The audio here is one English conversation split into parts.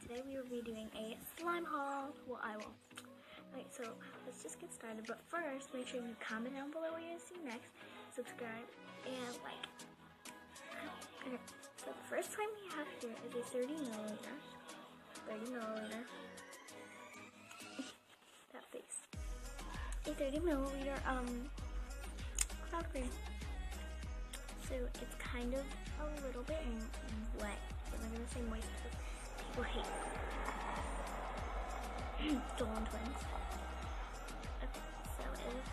today we will be doing a slime haul. Well, I will. Alright, so let's just get started. But first, make sure you comment down below what you see next, subscribe, and like. Okay, so the first slime we have here is a 30 milliliter. 30 milliliter. That face. A 30 milliliter cloud cream. So it's kind of a little bit wet. I'm not gonna say moist because people hate Dolan Twins. Okay, so it looks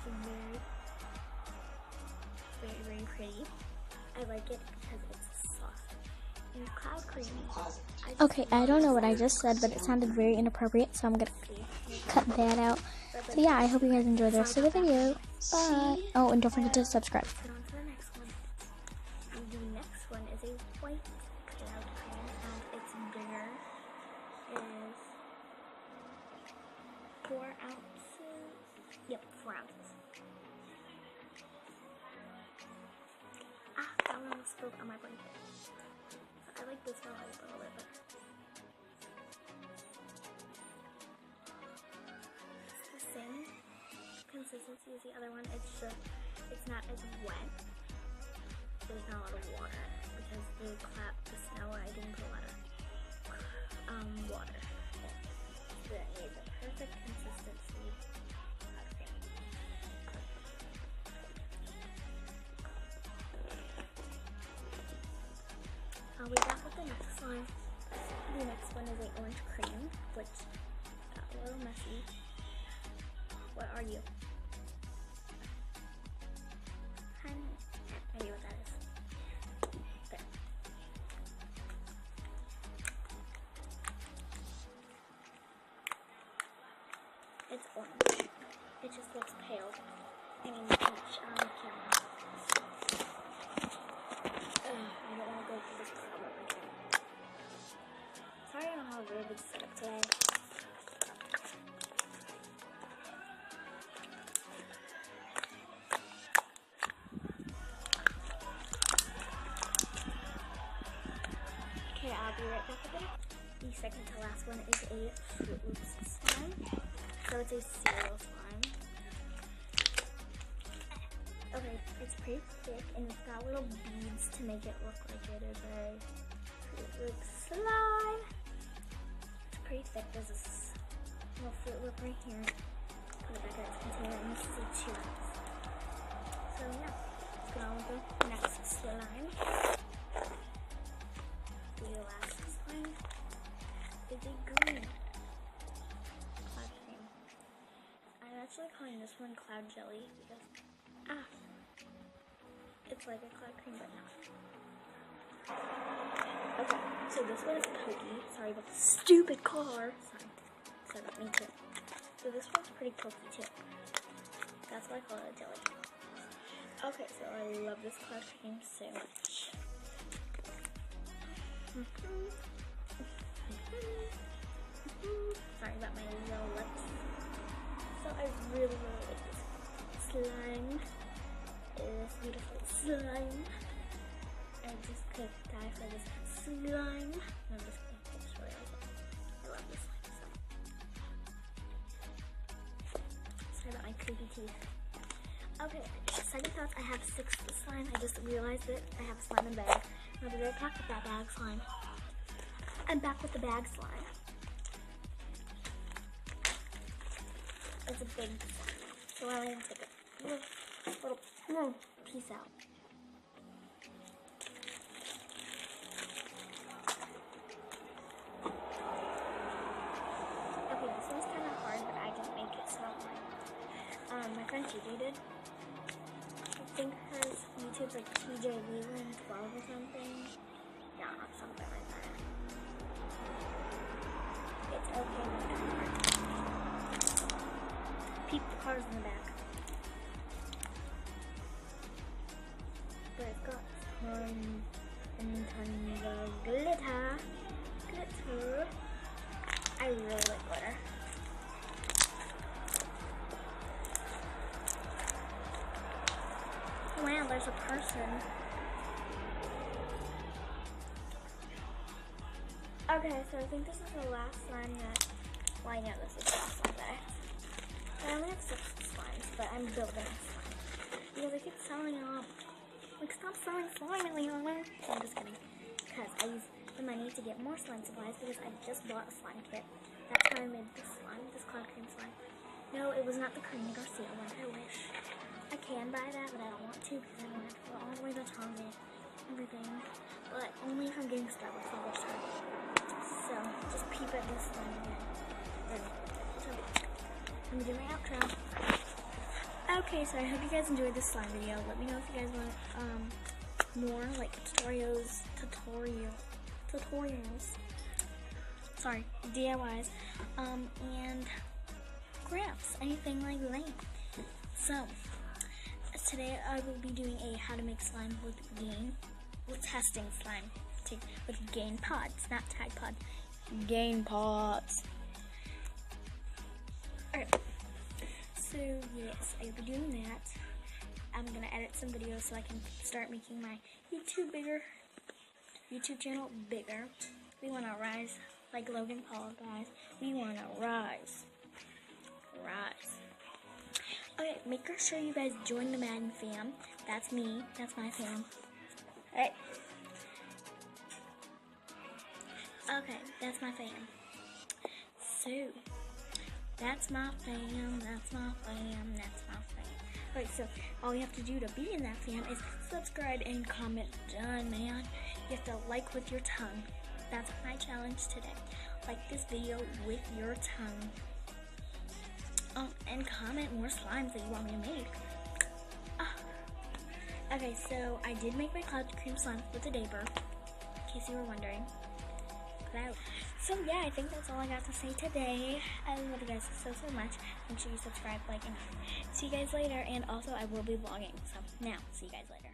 very pretty. I like it because it's soft and cloud creamy. Okay, I don't know what I just said, but it sounded very inappropriate, so I'm gonna cut that out. So yeah, I hope you guys enjoy the rest of the video. Bye! Oh, and don't forget to subscribe. On to the next one. The next one is a white cloud cream, and it's bigger. It is 4 ounces. Yep, 4 ounces. Ah, that one was spilled on my blanket. So I like this one a little bit better. It's the same consistency as the other one. It's not as wet. There's not a lot of water because the snow, I didn't put a lot of water. So that needs a perfect consistency. We got with the next one. The next one is an orange cream, which got a little messy. What are you? Honey. I know what that is. There. It's orange. It just looks pale. I mean, peach on the camera. I don't want to go through this problem again. Sorry I don't have a really good setup today. Okay, I'll be right back with it. The second to last one is a Fruit Loops slime. So it's a cereal slime. Okay, it's pretty thick and it's got little beads to make it look like it is a Fruit Loop slime. It's pretty thick. There's this little Fruit Loop right here. Put it back in its container, and this is a 2 ounce. So yeah, let's go on with the next slime. The last slime is a green cloud cream. I'm actually calling this one cloud jelly because it's like a cloud cream, but not. Okay, so this one is pokey. Sorry about the stupid car. Sorry about me too. So this one's pretty pokey too. That's why I call it a jelly. Okay, so I love this cloud cream so much. Sorry about my little lips. So I really like this slime. This beautiful slime. I just could die for this slime. No, I'm just kidding. I just really like it. I love this slime so much. Sorry about my creepy teeth. Okay, second thoughts. I have 6 slime. I just realized that I have a slime in the bag. I'll be right back with that bag slime. I'm back with the bag slime. It's a big slime. So I'll even take a little piece out. Okay, this one's kind of hard, but I didn't make it, so my friend TJ did. I think her YouTube's like TJ Leland 12 or something. Yeah, something like that. It's okay, it's kind of hard. Peep the cars in the back. But it's got tons of glitter. I really like glitter. Wow, there's a person. Okay, so I think this is the last slime that, well, I know this is the last slime that I have. I only have 6 slimes, but I'm building a slime. Because I keep selling them. Like, stop selling slime, Eliana. So I'm just kidding. Because I use the money to get more slime supplies because I just bought a slime kit. That's how I made this slime, this cloud cream slime. No, it was not the Karina Garcia one. I wish. I can buy that, but I don't want to because I don't have to go all the way to Target. Everything. But only if I'm getting Starbucks all the time. So, just peep at this slime again. So, I'm gonna do my outro. Okay, so I hope you guys enjoyed this slime video. Let me know if you guys want more like tutorials. Sorry, DIYs, and crafts, anything like that. So today I will be doing a how to make slime with Gain, testing slime with Gain pods, not Tide Pod, Gain pods. Alright. So yes, I will be doing that. I'm gonna edit some videos so I can start making my YouTube channel bigger. We wanna rise like Logan Paul, guys. We wanna rise. Okay, make sure you guys join the Madden fam. That's me. That's my fam. Hey. Okay, that's my fam. So. That's my fam, Alright, so all you have to do to be in that fam is subscribe and comment. Done, man. You have to like with your tongue. That's my challenge today. Like this video with your tongue. And comment more slimes that you want me to make. Okay, so I did make my cloud cream slime with a Dayber, in case you were wondering. So yeah, I think that's all I got to say today. I love you guys so much. Make sure you subscribe, like, and see you guys later. And also I will be vlogging. So now, see you guys later.